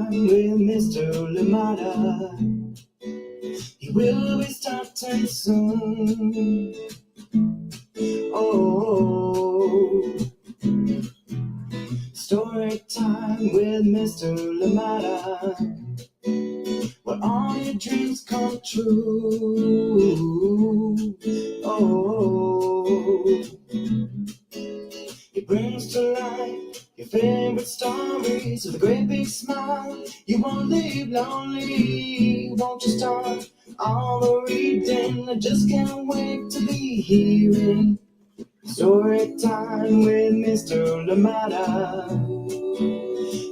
time with Mr. Limata. He will be starting soon. Oh, story time with Mr. Limata, where all your dreams come true. Oh, he brings to life your favorite stories with a great big smile. You won't leave lonely, won't you start all the reading? I just can't wait to be hearing story time with Mr. Limata.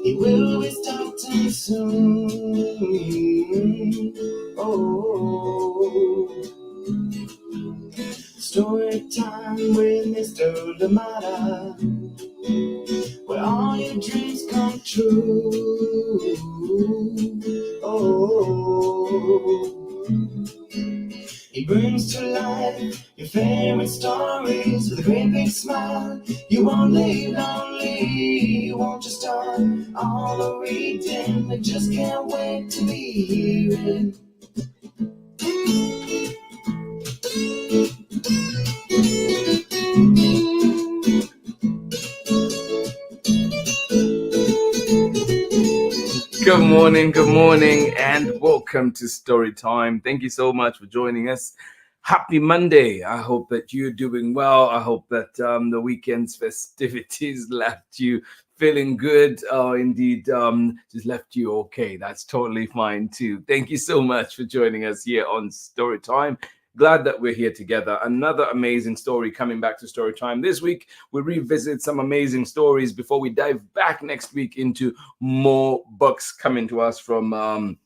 He will be starting soon. Oh, story time with Mr. Limata, where all your dreams come true. Oh, he brings to life your favorite stories with a great big smile. You won't leave lonely, won't you start all the reading? I just can't wait to be hearing. Good morning, and welcome to Story Time. Thank you so much for joining us. Happy Monday. I hope that you're doing well. I hope that the weekend's festivities left you feeling good, or indeed just left you okay. That's totally fine too. Thank you so much for joining us here on Story Time. Glad that we're here together. Another amazing story coming back to Story Time. This week, we revisit some amazing stories before we dive back next week into more books coming to us from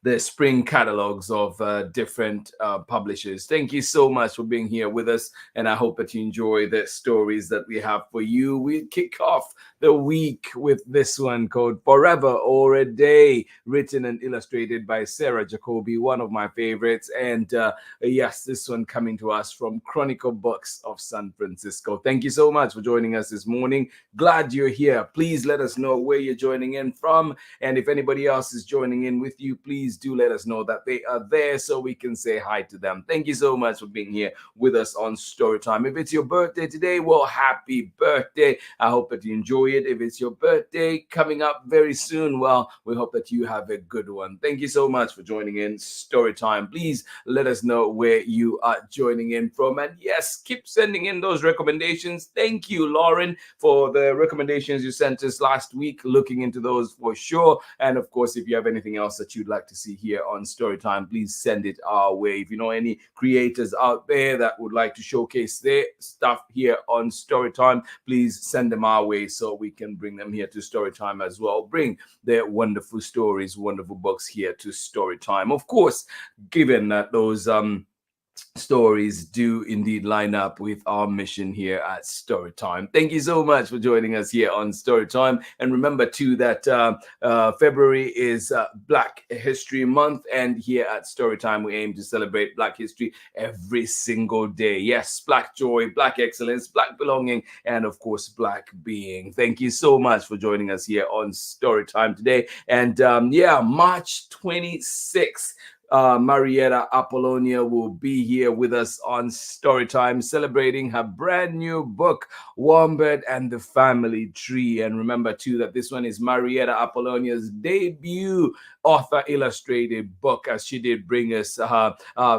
the spring catalogs of different publishers. Thank you so much for being here with us, and I hope that you enjoy the stories that we have for you. We kick off the week with this one called Forever or a Day, written and illustrated by Sarah Jacoby, one of my favorites. And yes, this one coming to us from Chronicle Books of San Francisco. Thank you so much for joining us this morning. Glad you're here. Please let us know where you're joining in from, and if anybody else is joining in with you, please do let us know that they are there so we can say hi to them. Thank you so much for being here with us on Storytime. If it's your birthday today, well, happy birthday. I hope that you enjoy it. If it's your birthday coming up very soon, well, we hope that you have a good one. Thank you so much for joining in Storytime. Please let us know where you are joining in from, and yes, keep sending in those recommendations. Thank you, Lauren, for the recommendations you sent us last week. Looking into those for sure. And of course, if you have anything else that you'd like to see here on Storytime, please send it our way. If you know any creators out there that would like to showcase their stuff here on Storytime, please send them our way so we can bring them here to Storytime as well. Bring their wonderful stories, wonderful books here to Storytime. Of course, given that those stories do indeed line up with our mission here at Storytime. Thank you so much for joining us here on Storytime. And remember too that February is Black History Month, and here at Storytime we aim to celebrate Black history every single day. Yes, Black joy, Black excellence, Black belonging, and of course Black being. Thank you so much for joining us here on Storytime today. And March 26th, Marietta Apollonia will be here with us on Storytime, celebrating her brand new book, Wombat and the Family Tree. And remember too that this one is Marietta Apollonia's debut author illustrated book, as she did bring us her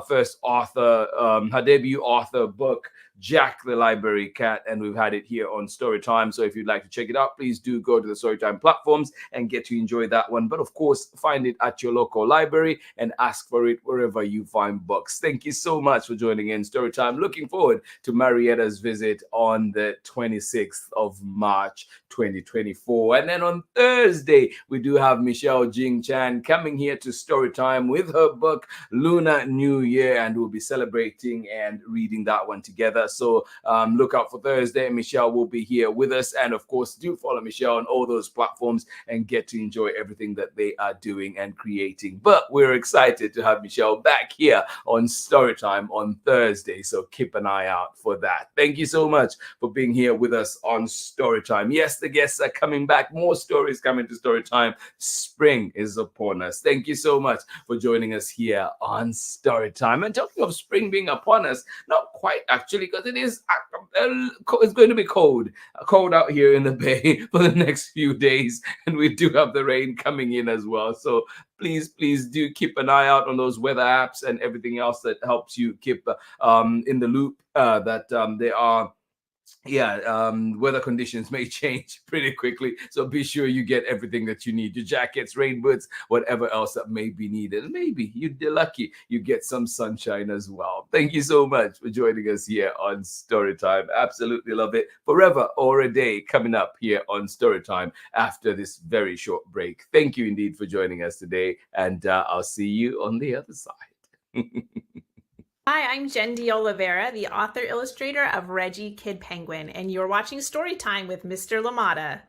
first author, her debut author book, Jack the Library Cat, and we've had it here on Storytime. So if you'd like to check it out, please do go to the Storytime platforms and get to enjoy that one. But of course, find it at your local library and ask for it wherever you find books. Thank you so much for joining in Storytime. Looking forward to Marietta's visit on the 26th of March 2024. And then on Thursday, we do have Michelle Jing Chan coming here to Storytime with her book, Lunar New Year, and we'll be celebrating and reading that one together. So look out for Thursday. Michelle will be here with us. And of course, do follow Michelle on all those platforms and get to enjoy everything that they are doing and creating. But we're excited to have Michelle back here on Storytime on Thursday. So keep an eye out for that. Thank you so much for being here with us on Storytime. Yes, the guests are coming back. More stories coming to Storytime. Spring is upon us. Thank you so much for joining us here on Storytime. And talking of spring being upon us, not quite actually, because it is it's going to be cold out here in the Bay for the next few days, and we do have the rain coming in as well. So please do keep an eye out on those weather apps and everything else that helps you keep in the loop that there are weather conditions may change pretty quickly, so be sure you get everything that you need, your jackets, rain boots, whatever else that may be needed. And maybe you're lucky you get some sunshine as well. Thank you so much for joining us here on Storytime. Absolutely love it. Forever or a Day coming up here on Storytime after this very short break. Thank you indeed for joining us today, and I'll see you on the other side. Hi, I'm Jen D. Oliveira, the author-illustrator of Reggie Kid Penguin, and you're watching Storytime with Mr. Limata.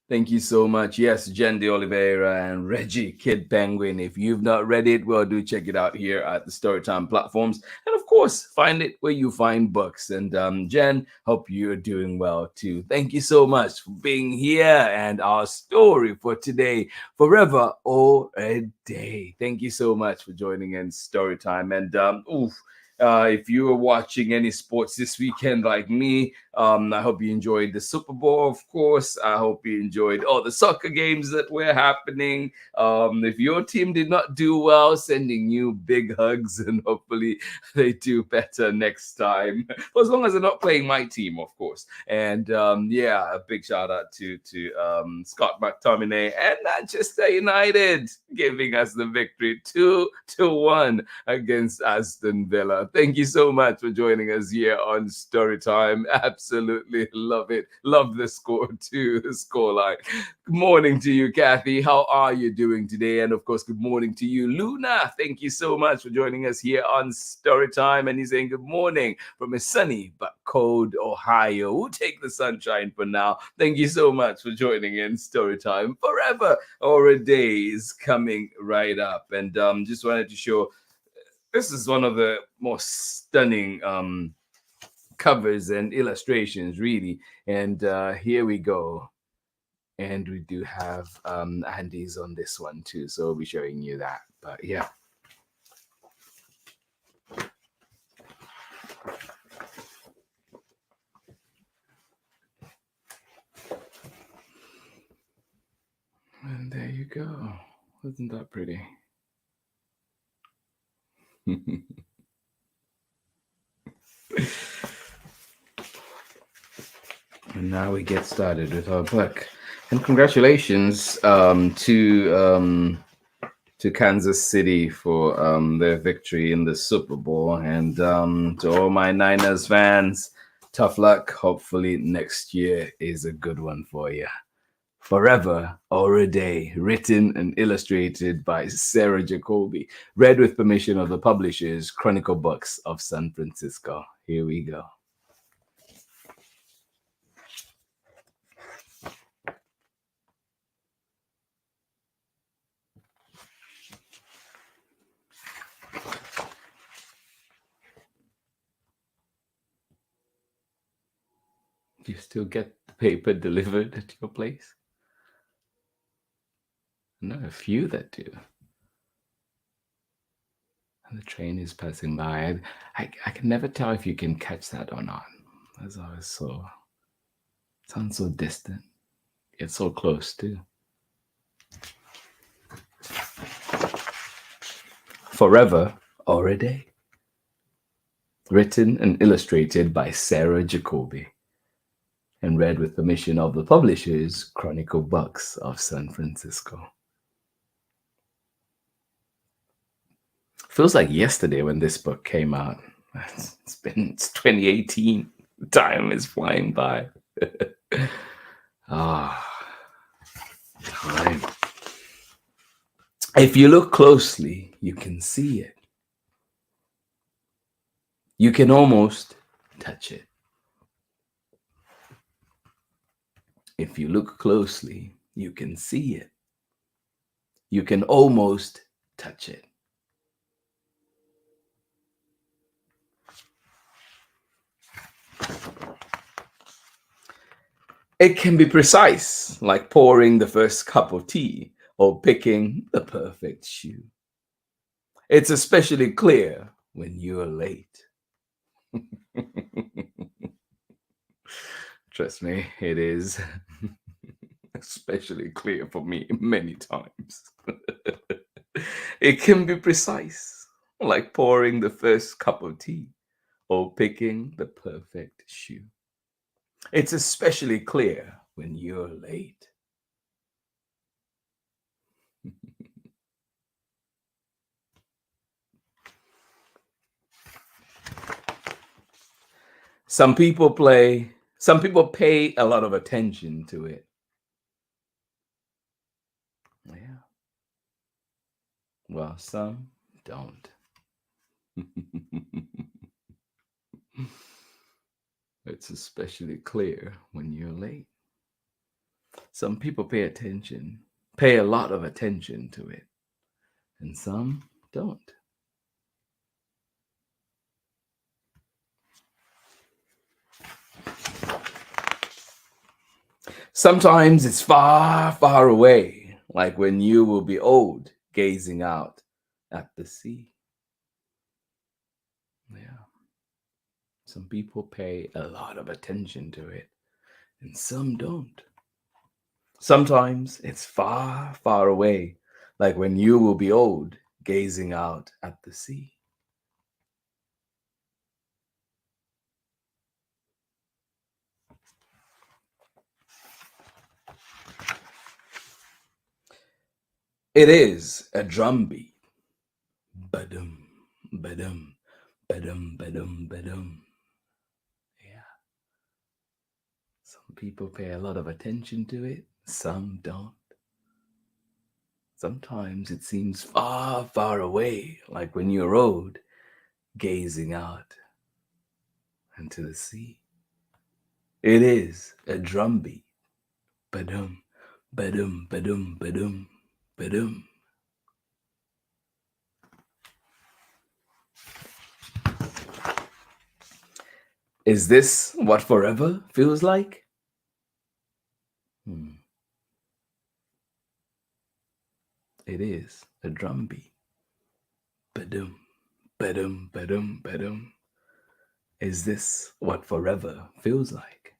Thank you so much. Yes, Jen De Oliveira and Reggie Kid Penguin. If you've not read it, well, do check it out here at the Storytime platforms. And of course, find it where you find books. And Jen, hope you're doing well too. Thank you so much for being here. And our story for today, Forever or a Day. Thank you so much for joining in Storytime. And if you were watching any sports this weekend like me, I hope you enjoyed the Super Bowl, of course. I hope you enjoyed all the soccer games that were happening. If your team did not do well, sending you big hugs, and hopefully they do better next time. As long as they're not playing my team, of course. And a big shout out to Scott McTominay and Manchester United giving us the victory 2-1 against Aston Villa. Thank you so much for joining us here on Storytime. Absolutely love it. Love the score too, the scoreline. Good morning to you, Kathy. How are you doing today? And of course, good morning to you, Luna. Thank you so much for joining us here on Storytime. And he's saying good morning from a sunny but cold Ohio. We'll take the sunshine for now. Thank you so much for joining in Storytime. Forever or a Day is coming right up. And just wanted to show, this is one of the most stunning covers and illustrations, really. And here we go. And we do have Andy's on this one too, so I'll be showing you that. But yeah. And there you go. Isn't that pretty? And now we get started with our book. And congratulations to Kansas City for their victory in the Super Bowl. And to all my Niners fans, tough luck. Hopefully next year is a good one for you. Forever or a Day, written and illustrated by Sarah Jacoby, read with permission of the publishers, Chronicle Books of San Francisco. Here we go. Do you still get the paper delivered at your place? I know a few that do. And the train is passing by. I can never tell if you can catch that or not. As I was so, it sounds so distant. It's so close too. Forever or a Day. Written and illustrated by Sarah Jacoby. And read with permission of the publishers, Chronicle Books of San Francisco. Feels like yesterday when this book came out. It's 2018. Time is flying by. Time. If you look closely, you can see it. You can almost touch it. If you look closely, you can see it. You can almost touch it. It can be precise, like pouring the first cup of tea or picking the perfect shoe. It's especially clear when you're late. Trust me, it is especially clear for me many times. It can be precise, like pouring the first cup of tea or picking the perfect shoe. It's especially clear when you're late. Some people pay a lot of attention to it. Yeah. Well, some don't. It's especially clear when you're late. Some people pay a lot of attention to it, and some don't. Sometimes it's far, far away, like when you will be old, gazing out at the sea. Yeah. Some people pay a lot of attention to it, and some don't. Sometimes it's far, far away, like when you will be old, gazing out at the sea. It is a drumbeat. Ba-dum, ba-dum, ba-dum, ba-dum, ba-dum. Yeah. Some people pay a lot of attention to it, some don't. Sometimes it seems far, far away, like when you're old, gazing out into the sea. It is a drumbeat. Ba-dum, ba-dum, ba-dum, ba-dum, ba-dum. Is this what forever feels like? It is a drumbeat. Ba-dum, ba-dum, ba-dum, ba-dum. Is this what forever feels like?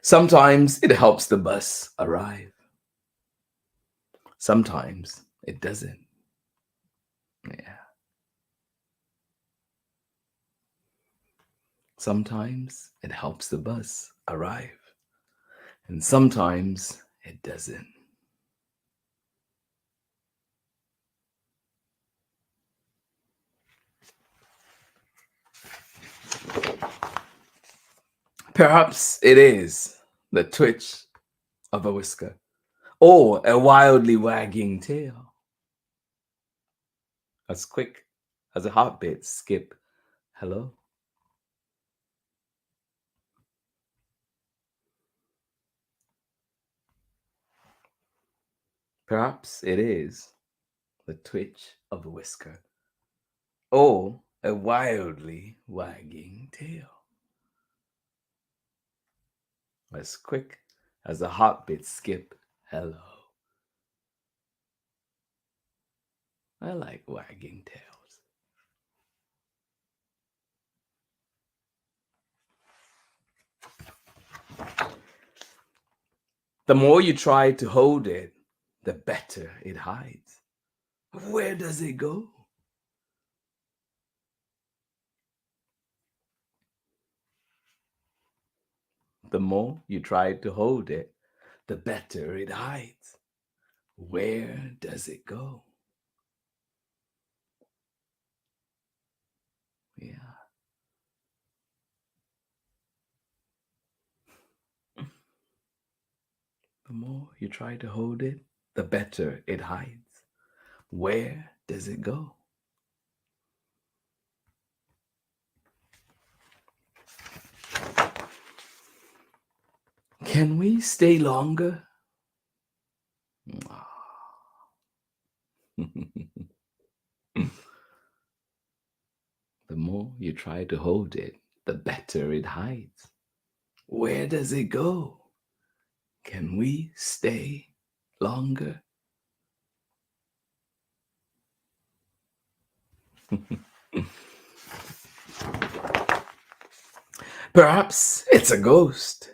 Sometimes it helps the bus arrive. Sometimes it doesn't. Yeah. Sometimes it helps the bus arrive. And sometimes it doesn't. Perhaps it is the twitch of a whisker or a wildly wagging tail. As quick as a heartbeat skip, hello. Perhaps it is the twitch of a whisker or a wildly wagging tail. As quick as a heartbeat skip, hello. I like wagging tails. The more you try to hold it, the better it hides. Where does it go? The more you try to hold it, the better it hides. Where does it go? Yeah. The more you try to hold it, the better it hides. Where does it go? Can we stay longer? The more you try to hold it, the better it hides. Where does it go? Can we stay longer? Perhaps it's a ghost.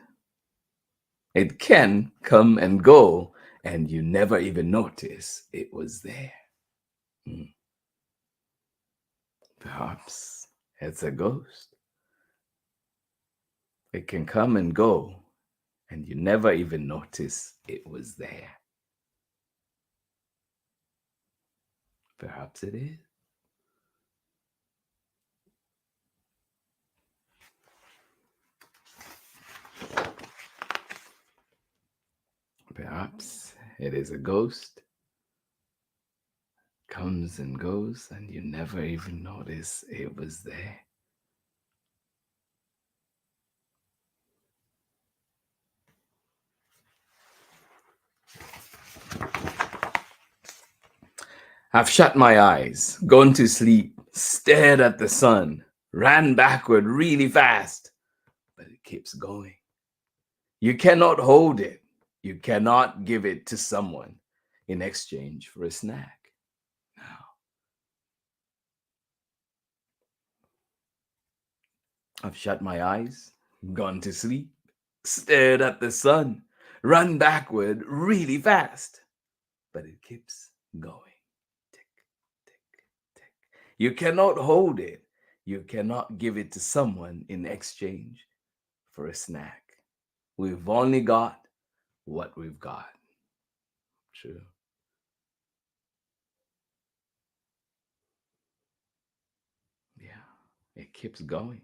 It can come and go, and you never even notice it was there. Perhaps it's a ghost. It can come and go, and you never even notice it was there. Perhaps it is. Perhaps it is a ghost. Comes and goes, and you never even notice it was there. I've shut my eyes, gone to sleep, stared at the sun, ran backward really fast, but it keeps going. You cannot hold it. You cannot give it to someone in exchange for a snack. Now, I've shut my eyes, gone to sleep, stared at the sun, run backward really fast, but it keeps going. You cannot hold it. You cannot give it to someone in exchange for a snack. We've only got what we've got. True. Yeah, it keeps going.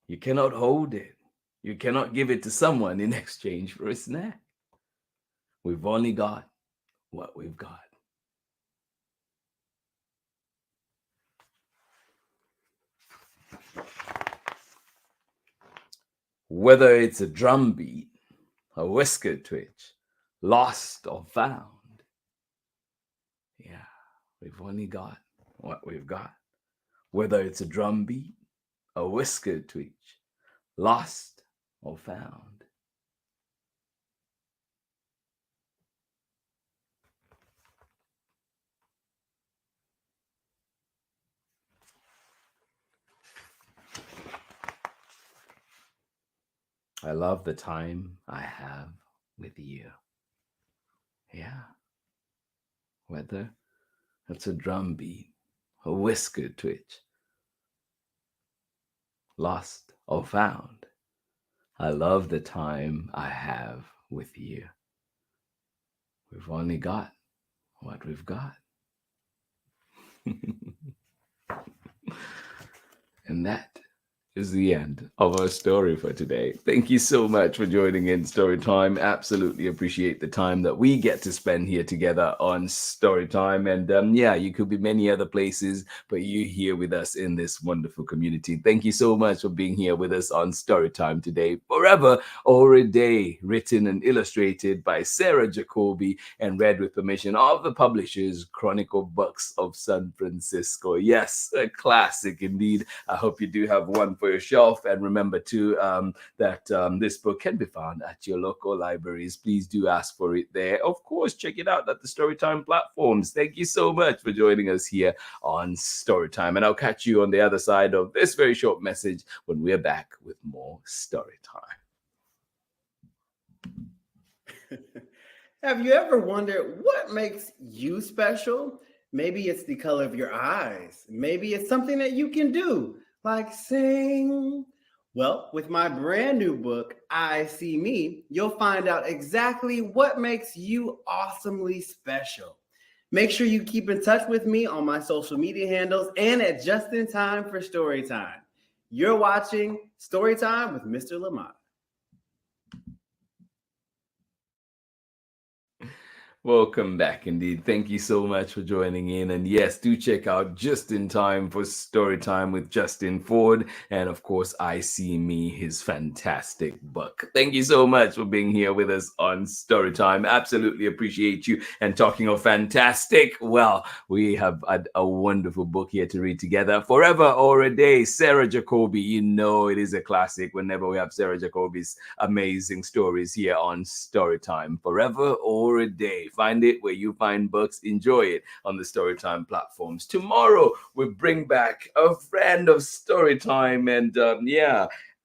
You cannot hold it. You cannot give it to someone in exchange for a snack. We've only got what we've got. Whether it's a drum beat, a whisker twitch, lost or found. Yeah, we've only got what we've got. Whether it's a drum beat, a whisker twitch, lost or found. I love the time I have with you. Yeah. Whether it's a drum beat, a whisker twitch, lost or found. I love the time I have with you. We've only got what we've got. And that is the end of our story for today. Thank you so much for joining in Storytime. Absolutely appreciate the time that we get to spend here together on Storytime. And yeah, you could be many other places, but you're here with us in this wonderful community. Thank you so much for being here with us on Storytime today. Forever or a Day, written and illustrated by Sarah Jacoby and read with permission of the publishers Chronicle Books of San Francisco. Yes, a classic indeed. I hope you do have one for your shelf. And remember too that this book can be found at your local libraries. Please do ask for it there. Of course, check it out at the Storytime platforms. Thank you so much for joining us here on Storytime. And I'll catch you on the other side of this very short message when we're back with more Storytime. Have you ever wondered what makes you special? Maybe it's the color of your eyes. Maybe it's something that you can do, like sing. Well, with my brand new book, I See Me, you'll find out exactly what makes you awesomely special. Make sure you keep in touch with me on my social media handles and at Just in Time for Storytime. You're watching Storytime with Mr. Limata. Welcome back indeed. Thank you so much for joining in. And yes, do check out Just in Time for Story Time with Justin Ford. And of course, I See Me, his fantastic book. Thank you so much for being here with us on Story Time. Absolutely appreciate you. And talking of fantastic, well, we have a wonderful book here to read together. Forever or a Day, Sarah Jacoby. You know it is a classic whenever we have Sarah Jacoby's amazing stories here on Storytime. Forever or a Day. Find it where you find books. Enjoy it on the Storytime platforms. Tomorrow, we bring back a friend of Storytime. And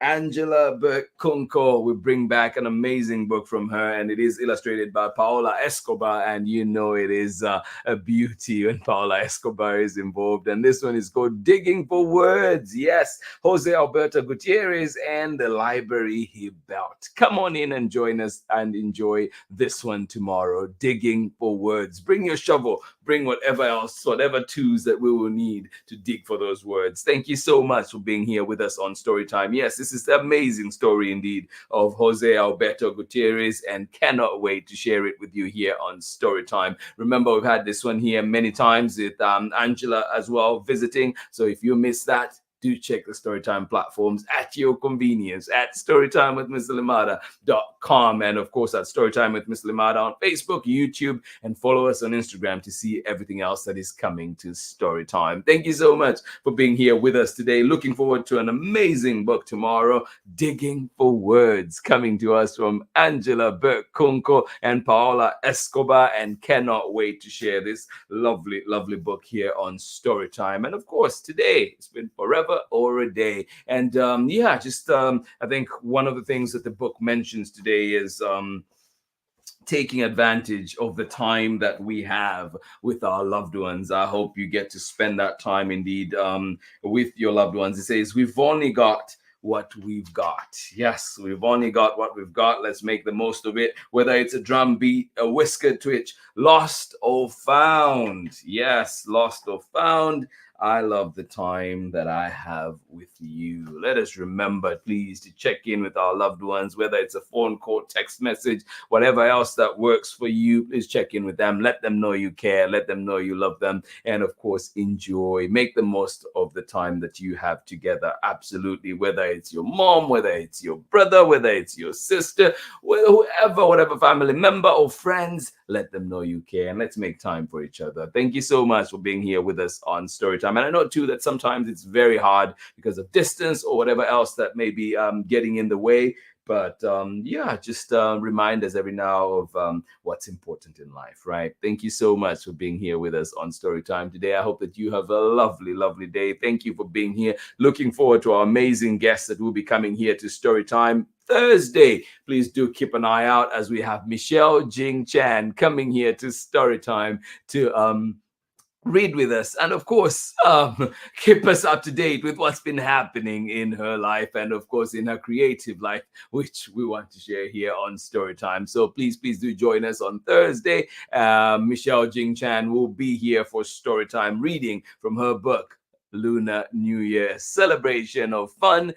Angela Berkunko. We bring back an amazing book from her, and it is illustrated by Paola Escobar. And you know it is a beauty when Paola Escobar is involved. And this one is called Digging for Words. Yes, Jose Alberto Gutierrez and the library he built. Come on in and join us and enjoy this one tomorrow. Digging for Words. Bring your shovel, bring whatever else, whatever tools that we will need to dig for those words. Thank you so much for being here with us on Storytime. Yes, this is an amazing story indeed of Jose Alberto Gutierrez, and cannot wait to share it with you here on Storytime. Remember, we've had this one here many times with Angela as well visiting. So if you missed that, do check the Storytime platforms at your convenience at storytimewithmrlimata.com, and of course at Storytime with Miss Limata on Facebook, YouTube, and follow us on Instagram to see everything else that is coming to Storytime. Thank you so much for being here with us today. Looking forward to an amazing book tomorrow, Digging for Words, coming to us from Angela Berkunko and Paola Escobar, and cannot wait to share this lovely, lovely book here on Storytime. And of course, today it's been forever or a day. And I think one of the things that the book mentions today is taking advantage of the time that we have with our loved ones. I hope you get to spend that time indeed with your loved ones. It says, we've only got what we've got. Yes, we've only got what we've got. Let's make the most of it, whether it's a drum beat, a whisker twitch, lost or found. Yes, lost or found. I love the time that I have with you. Let us remember, please, to check in with our loved ones, whether it's a phone call, text message, whatever else that works for you. Please check in with them. Let them know you care. Let them know you love them. And of course, enjoy. Make the most of the time that you have together. Absolutely. Whether it's your mom, whether it's your brother, whether it's your sister, whoever, whatever family member or friends, let them know you care. And let's make time for each other. Thank you so much for being here with us on Storytime. And I know too that sometimes it's very hard because of distance or whatever else that may be getting in the way. But just remind us every now of what's important in life, right? Thank you so much for being here with us on Storytime today. I hope that you have a lovely, lovely day. Thank you for being here. Looking forward to our amazing guests that will be coming here to Storytime Thursday. Please do keep an eye out as we have Michelle Jing Chan coming here to Storytime to read with us, and of course keep us up to date with what's been happening in her life, and of course in her creative life, which we want to share here on Storytime. So please do join us on Thursday. Michelle Jing Chan will be here for Storytime, reading from her book Lunar New Year, celebration of fun,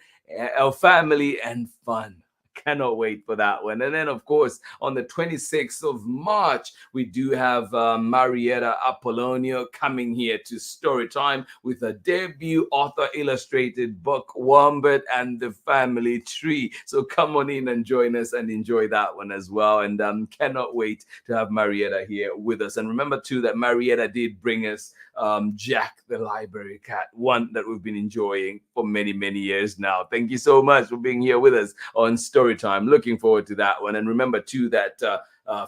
of family and fun. Cannot wait for that one. And then, of course, on the 26th of March, we do have Marietta Apollonio coming here to Storytime with a debut author illustrated book, Wombat and the Family Tree. So come on in and join us and enjoy that one as well. And cannot wait to have Marietta here with us. And remember, too, that Marietta did bring us Jack the Library Cat, one that we've been enjoying for many, many years now. Thank you so much for being here with us on Storytime. Looking forward to that one. And remember, too, that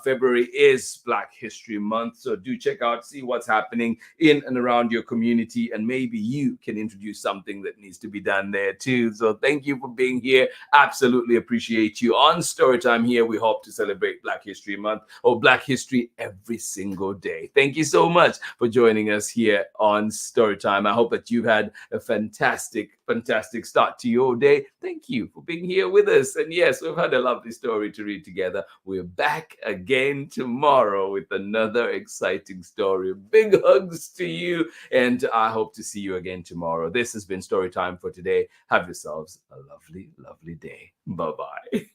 February is Black History Month. So do check out, see what's happening in and around your community. And maybe you can introduce something that needs to be done there too. So thank you for being here. Absolutely appreciate you. On Storytime here, we hope to celebrate Black History Month or Black History every single day. Thank you so much for joining us here on Storytime. I hope that you've had a fantastic start to your day. Thank you for being here with us. And yes, we've had a lovely story to read together. We're back again tomorrow with another exciting story. Big hugs to you, and I hope to see you again tomorrow. This has been Storytime for today. Have yourselves a lovely, lovely day. Bye-bye.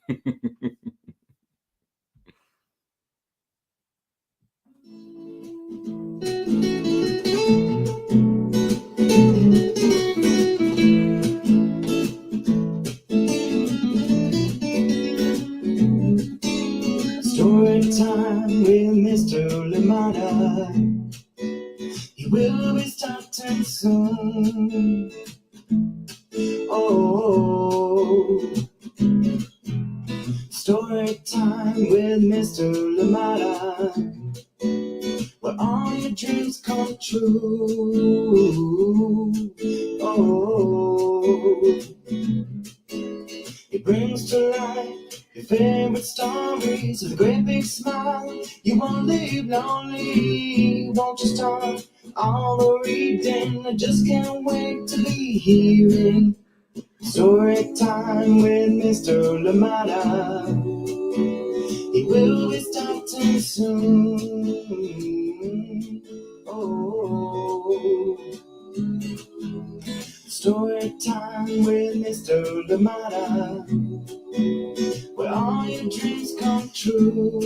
Oh, story time with Mr. Limata, where all your dreams come true. Oh, he brings to life your favorite stories with a great big smile. You won't leave lonely, won't you start all the reading? I just can't wait to be hearing story time with Mr. Limata. He will be starting soon. Oh, story time with Mr. Limata, where all your dreams come true.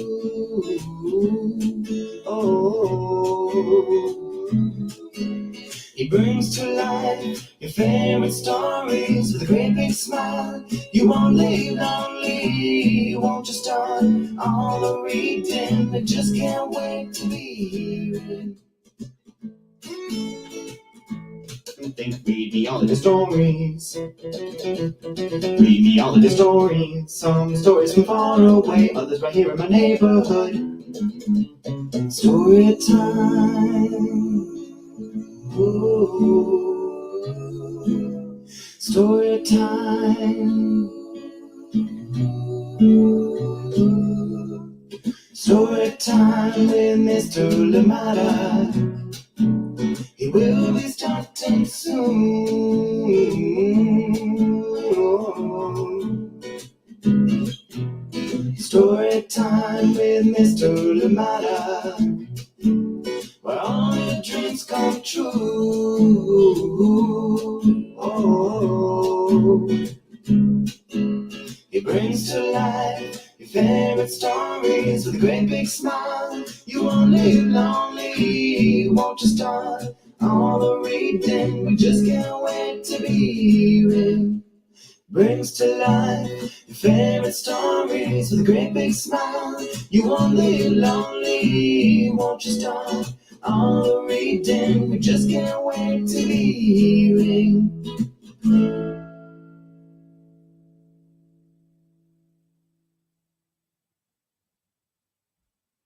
Oh, he brings to life your favorite stories with a great big smile. You won't leave lonely, won't you start all the reading? I just can't wait to be hearing. Read me all of the stories. Read me all of the stories. Some stories from far away, others right here in my neighborhood. Story time. Ooh. Story time. Story time with Mr. Limata. He will be starting soon. Story time with Mr. Limata, where all your dreams come true. Oh, he brings to life your favorite stories with a great big smile. You won't live lonely, won't you start all the reading? We just can't wait to be hearing. Brings to life your favorite stories with a great big smile. You won't live lonely, won't you start all the reading? We just can't wait to be hearing.